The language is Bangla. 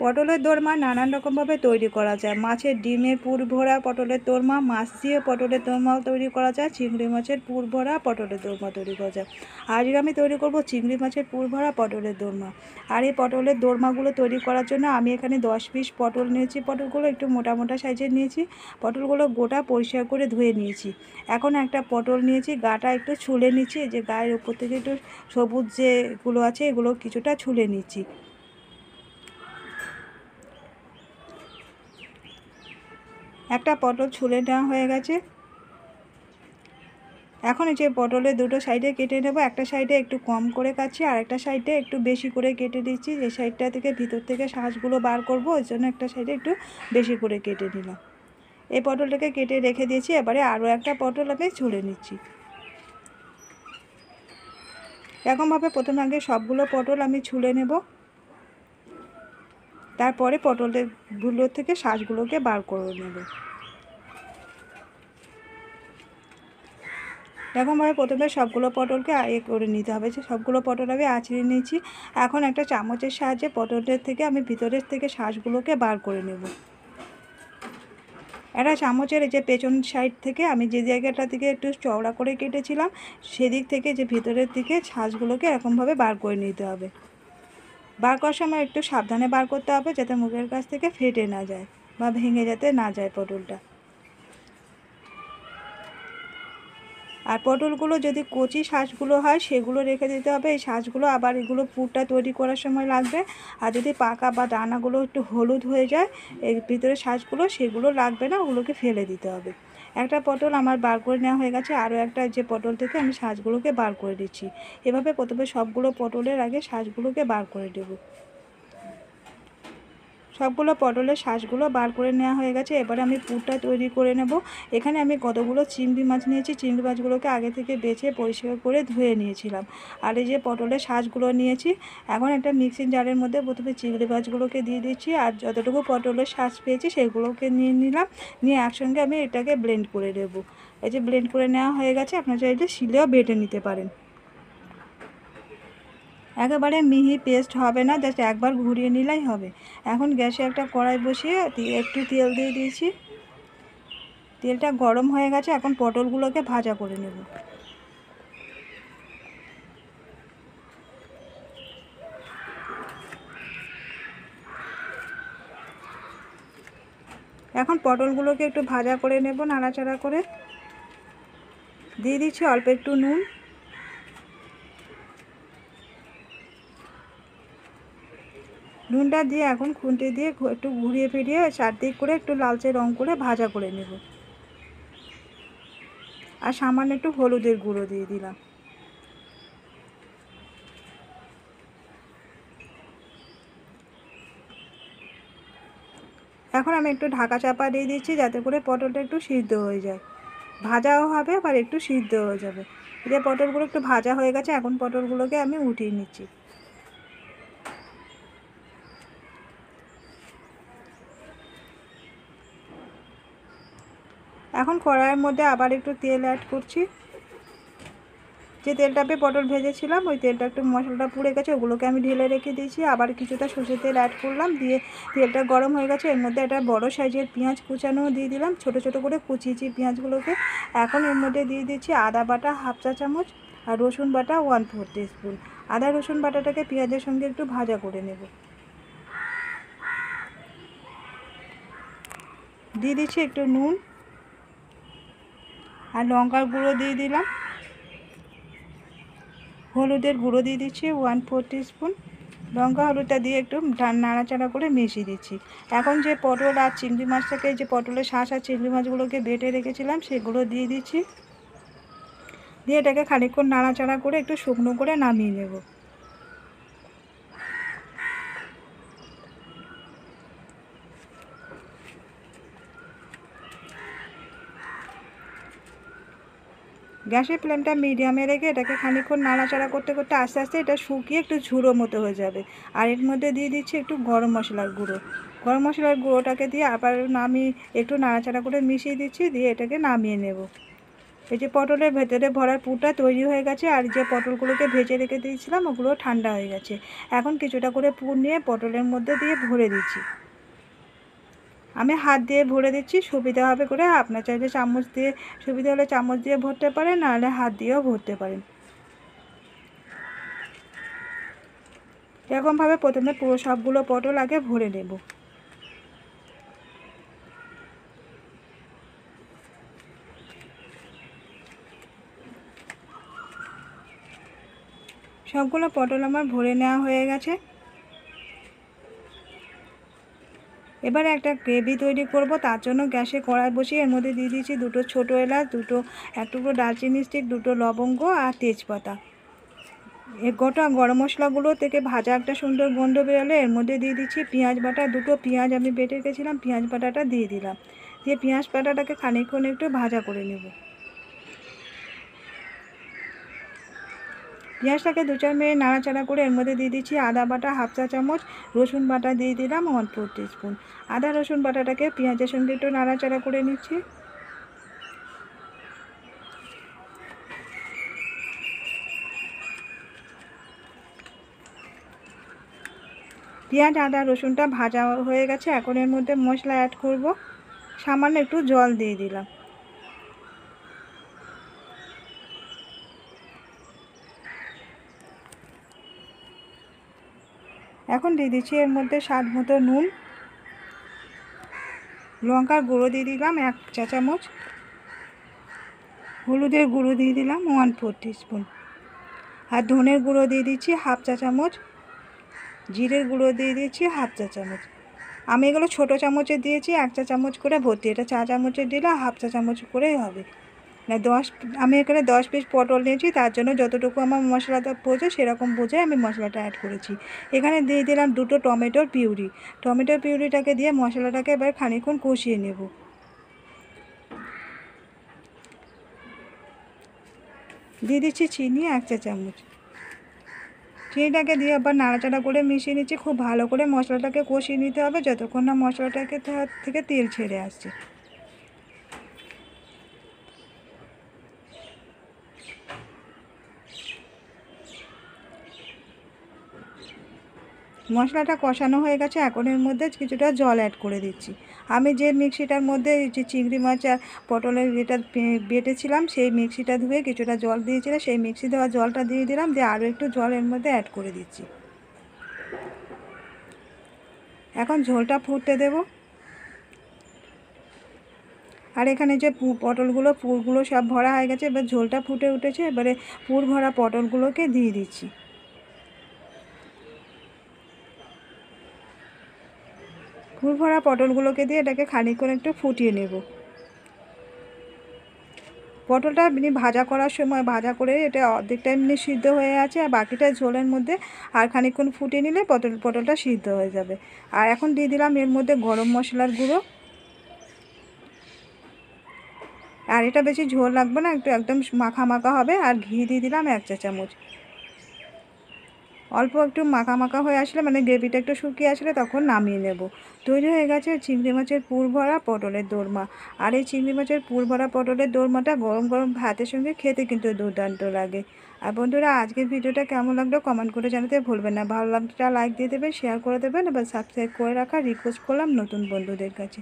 পটলের দোরমা নানান রকমভাবে তৈরি করা যায়। মাছের ডিমের পুর ভরা পটলের দোরমা, মাছ দিয়ে পটলের দোরমাও তৈরি করা যায়, চিংড়ি মাছের পুর ভরা পটলের দোরমা তৈরি করা যায়। আজকে আমি তৈরি করব চিংড়ি মাছের পুর ভরা পটলের দোরমা। আর এই পটলের দোরমাগুলো তৈরি করার জন্য আমি এখানে 10 পিস পটল নিয়েছি। পটলগুলো একটু মোটা মোটা সাইজের নিয়েছি। পটলগুলো গোটা পরিষ্কার করে ধুয়ে নিয়েছি। এখন একটা পটল নিয়েছি, গাটা একটু ছুলে নিচ্ছি, যে গায়ের উপর থেকে একটু সবুজ যেগুলো আছে এগুলো কিছুটা ছুলে নিচ্ছি। একটা পটল ছুলে নেওয়া হয়ে গেছে। এখন এই যে পটলের দুটো সাইডে কেটে নেব। একটা সাইডে একটু কম করে কাটছি, আর একটা সাইডে একটু বেশি করে কেটে দিচ্ছি। যে সাইডটা থেকে ভিতর থেকে শাঁসগুলো বার করব, ওই জন্য একটা সাইডে একটু বেশি করে কেটে নিলাম। এই পটলটাকে কেটে রেখে দিয়েছি। এবারে আরও একটা পটল আমি ছুলে নিচ্ছি। এরকমভাবে প্রথমে আগে সবগুলো পটল আমি ছুলে নেব, তারপরে পটলগুলো থেকে শাঁসগুলোকে বার করে নেব। এরকমভাবে প্রথমে সবগুলো পটলকে করে নিতে হবে। যে সবগুলো পটল আমি আঁচড়ে নিয়েছি। এখন একটা চামচের সাহায্যে পটলের থেকে আমি ভিতরের থেকে শাঁসগুলোকে বার করে নেব। একটা চামচের যে পেছন সাইড থেকে আমি যে জায়গাটা থেকে একটু চওড়া করে কেটেছিলাম, সেদিক থেকে যে ভিতরের দিকে শাঁসগুলোকে এরকমভাবে বার করে নিতে হবে। বার করার সময় একটু সাবধানে বার করতে হবে, যাতে মুখের কাছ থেকে ফেটে না যায় বা ভেঙে যাতে না যায় পটলটা। আর পটলগুলো যদি কচি শাঁসগুলো হয় সেগুলো রেখে দিতে হবে। এই শাঁসগুলো আবার এগুলো পুরটা তৈরি করার সময় লাগবে। আর যদি পাকা বা দানাগুলো একটু হলুদ হয়ে যায় এর ভিতরে শাঁসগুলো, সেগুলো লাগবে না, ওগুলোকে ফেলে দিতে হবে। একটা পটল আমার বার করে নেওয়া হয়ে গেছে। আরও একটা যে পটল থেকে আমি শাঁসগুলোকে বার করে দিচ্ছি। এভাবে প্রথমে সবগুলো পটলের আগে শাঁসগুলোকে বার করে দেব। সবগুলো পটলের শাঁসগুলো বার করে নেওয়া হয়ে গেছে। এবারে আমি পুরটা তৈরি করে নেব। এখানে আমি কতগুলো চিংড়ি মাছ নিয়েছি। চিংড়ি মাছগুলোকে আগে থেকে বেছে পরিষ্কার করে ধুয়ে নিয়েছিলাম। আর এই যে পটলের শাঁসগুলো নিয়েছি। এখন একটা মিক্সিং জারের মধ্যে প্রথমে চিংড়ি মাছগুলোকে দিয়ে দিচ্ছি, আর যতটুকু পটলের শাঁস পেয়েছি সেগুলোকে নিয়ে নিলাম। নিয়ে একসঙ্গে আমি এটাকে ব্লেন্ড করে নেব। এই যে ব্লেন্ড করে নেওয়া হয়ে গেছে। আপনারা চাইলে শিলেও বেটে নিতে পারেন। একেবারে মিহি পেস্ট হবে না, জাস্ট একবার ঘুরিয়ে নিলেই হবে। এখন গ্যাসে একটা কড়াই বসিয়ে একটু তেল দিয়ে দিয়েছি। তেলটা গরম হয়ে গেছে। এখন পটলগুলোকে ভাজা করে নেব। এখন পটলগুলোকে একটু ভাজা করে নেব, নাড়াচাড়া করে। দিয়ে দিচ্ছি অল্প একটু নুন। নুনটা দিয়ে এখন খুন্তি দিয়ে একটু ঘুরিয়ে ফিরিয়ে চারদিক করে একটু লালচে রং করে ভাজা করে নেব। আর সামান্য একটু হলুদের গুঁড়ো দিয়ে দিলাম। এখন আমি একটু ঢাকা চাপা দিয়ে দিচ্ছি, যাতে করে পটলটা একটু সিদ্ধ হয়ে যায়। ভাজাও হবে আবার একটু সিদ্ধ হয়ে যাবে। যে পটলগুলো একটু ভাজা হয়ে গেছে, এখন পটলগুলোকে আমি উঠিয়ে নিচ্ছি। এখন কড়াইয়ের মধ্যে আবার একটু তেল অ্যাড করছি। যে তেলটা পটল ভেজেছিলাম ওই তেলটা একটু মশলাটা পুড়ে গেছে, ওগুলোকে আমি ঢেলে রেখে দিয়েছি। আবার কিছুটা সর্ষের তেল অ্যাড করলাম, দিয়ে তেলটা গরম হয়ে গেছে। এর মধ্যে একটা বড় সাইজের পেঁয়াজ কুচানো দিয়ে দিলাম, ছোট ছোট করে কুচিয়েছি পেঁয়াজগুলোকে। এখন এর মধ্যে দিয়ে দিচ্ছি আদা বাটা হাফ চা চামচ আর রসুন বাটা 1/4 টিস্পুন। আদা রসুন বাটাটাকে পেঁয়াজের সঙ্গে একটু ভাজা করে নেব। দিয়ে দিচ্ছি একটু নুন আর লঙ্কার গুঁড়ো দিয়ে দিলাম। হলুদের গুঁড়ো দিয়ে দিচ্ছি 1/4 টিস্পুন। লঙ্কা হলুদটা দিয়ে একটু নাড়াচাড়া করে মিশিয়ে দিচ্ছি। এখন যে পটল আর চিংড়ি মাছটাকে, যে পটলের শাঁস আর চিংড়ি মাছগুলোকে বেটে রেখেছিলাম সেগুলো দিয়ে দিচ্ছি। দিয়ে এটাকে খানিকক্ষণ নাড়াচাড়া করে একটু শুকনো করে নামিয়ে নেব। গ্যাসের ফ্লেমটা মিডিয়ামে রেখে এটাকে খানিকক্ষণ নাড়াচাড়া করতে করতে আস্তে আস্তে এটা শুকিয়ে একটু ঝুড়ো মতো হয়ে যাবে। আর এর মধ্যে দিয়ে দিচ্ছি একটু গরম মশলার গুঁড়ো। গরম মশলার গুঁড়োটাকে দিয়ে আবার একটু নাড়াচাড়া করে মিশিয়ে দিচ্ছি, দিয়ে এটাকে নামিয়ে নেব। এই যে পটলের ভেতরে ভরার পুরটা তৈরি হয়ে গেছে, আর যে পটলগুলোকে ভেজে রেখে দিয়েছিলাম ওগুলো ঠান্ডা হয়ে গেছে। এখন কিছুটা করে পুর নিয়ে পটলের মধ্যে দিয়ে ভরে দিচ্ছি। আমি হাত দিয়ে ভরে দিচ্ছি, সুবিধা হবে করে। আপনার চাইলে চামচ দিয়ে, সুবিধা হলে চামচ দিয়ে ভরতে পারেন, নাহলে হাত দিয়েও ভরতে পারেন। এরকমভাবে প্রথমে পুরো সবগুলো পটল আগে ভরে নেব। সবগুলো পটল আমার ভরে নেওয়া হয়ে গেছে। এবারে একটা গ্রেভি তৈরি করব। তার জন্য গ্যাসে কড়াই বসিয়ে এর মধ্যে দিয়ে দিয়েছি দুটো ছোটো এলাচ, এক টুকরো দারচিনি স্টিক, দুটো লবঙ্গ আর তেজপাতা। এই গোটা গরম মশলাগুলো থেকে ভাজা একটা সুন্দর গন্ধ বেরোলে এর মধ্যে দিয়ে দিচ্ছি পেঁয়াজ বাটা। দুটো পেঁয়াজ আমি বেটে রেখেছিলাম, পেঁয়াজ বাটাটা দিয়ে দিলাম। দিয়ে পেঁয়াজ বাটাটাকে খানিকক্ষণ একটু ভাজা করে নেব। পেঁয়াজটাকে 2-4 মিনিট নাড়াচাড়া করে এর মধ্যে দিয়ে দিচ্ছি আদা বাটা হাফ চা চামচ, রসুন বাটা দিয়ে দিলাম 1/4 টিস্পুন। আদা রসুন বাটাটাকে পেঁয়াজের সঙ্গে একটু নাড়াচাড়া করে নিচ্ছি। পেঁয়াজ আদা রসুনটা ভাজা হয়ে গেছে। এখন এর মধ্যে মশলা অ্যাড করব। সামান্য একটু জল দিয়ে দিলাম। এখন দিয়ে দিচ্ছি এর মধ্যে স্বাদ মতো নুন, লঙ্কার গুঁড়ো দিয়ে দিলাম 1 চা চামচ, হলুদের গুঁড়ো দিয়ে দিলাম 1/4 টিস্পুন, আর ধনের গুঁড়ো দিয়ে দিচ্ছি হাফ চা চামচ, জিরের গুঁড়ো দিয়ে দিচ্ছি হাফ চা চামচ। আমি এগুলো ছোটো চামচে দিয়েছি, 1 চা চামচ করে ভর্তি। এটা চা চামচের দিলে হাফ চা চামচ করেই হবে। না আমি এখানে 10 পিস পটল নিয়েছি, তার জন্য যতটুকু আমার মশলাটা প্রয়োজন সেরকম বুঝে আমি মশলাটা অ্যাড করেছি। এখানে দিয়ে দিলাম দুটো টমেটোর পিউরি। টমেটোর পিউরিটাকে দিয়ে মশলাটাকে এবার খানিকক্ষণ কষিয়ে নেব। দিয়ে দিচ্ছি চিনি 1 চা চামচ। চিনিটাকে দিয়ে আবার নাড়াচাড়া করে মিশিয়ে নিচ্ছি। খুব ভালো করে মশলাটাকে কষিয়ে নিতে হবে যতক্ষণ না মশলাটাকে থেকে তেল ছেড়ে আসছে। মশলাটা কষানো হয়ে গেছে। এখন এর মধ্যে কিছুটা জল অ্যাড করে দিচ্ছি। আমি যে মিক্সিটার মধ্যে যে চিংড়ি মাছ আর পটলের যেটা বেটেছিলাম সেই মিক্সিটা ধুয়ে কিছুটা জল দিয়েছিলাম, সেই মিক্সি দেওয়া জলটা দিয়ে দিলাম। দিয়ে আরও একটু জল এর মধ্যে অ্যাড করে দিচ্ছি। এখন ঝোলটা ফুটতে দেব। আর এখানে যে পুরগুলো সব ভরা হয়ে গেছে। এবার ঝোলটা ফুটে উঠেছে। এবারে পুর ভরা পটলগুলোকে দিয়ে দিচ্ছি। পুর ভরা পটলগুলোকে দিয়ে এটাকে খানিকক্ষণ একটু ফুটিয়ে নেব। পটলটা এমনি ভাজা করার সময় ভাজা করে এটা অর্ধেকটা এমনি সিদ্ধ হয়ে আছে, আর বাকিটা ঝোলের মধ্যে আর খানিকক্ষণ ফুটিয়ে নিলে পটলটা সিদ্ধ হয়ে যাবে। আর এখন দিয়ে দিলাম এর মধ্যে গরম মশলার গুঁড়ো। আর এটা বেশি ঝোল লাগবে না, একদম মাখা মাখা হবে। আর ঘি দিয়ে দিলাম 1 চা চামচ। অল্প একটু মাখা মাখা হয়ে আসলে, মানে গ্রেভিটা একটু শুকিয়ে আসলে তখন নামিয়ে নেব। তৈরি হয়ে গেছে চিংড়ি মাছের পুর ভরা পটলের দোরমা। আর এই চিংড়ি মাছের পুর ভরা পটলের দোরমাটা গরম গরম ভাতের সঙ্গে খেতে কিন্তু দুর্দান্ত লাগে। আর বন্ধুরা, আজকের ভিডিওটা কেমন লাগলো কমেন্ট করে জানাতে ভুলবেন না। ভালো লাগলে লাইক দিয়ে দেবেন, শেয়ার করে দেবেন, এবার সাবস্ক্রাইব করে রাখার রিকোয়েস্ট করলাম নতুন বন্ধুদের কাছে।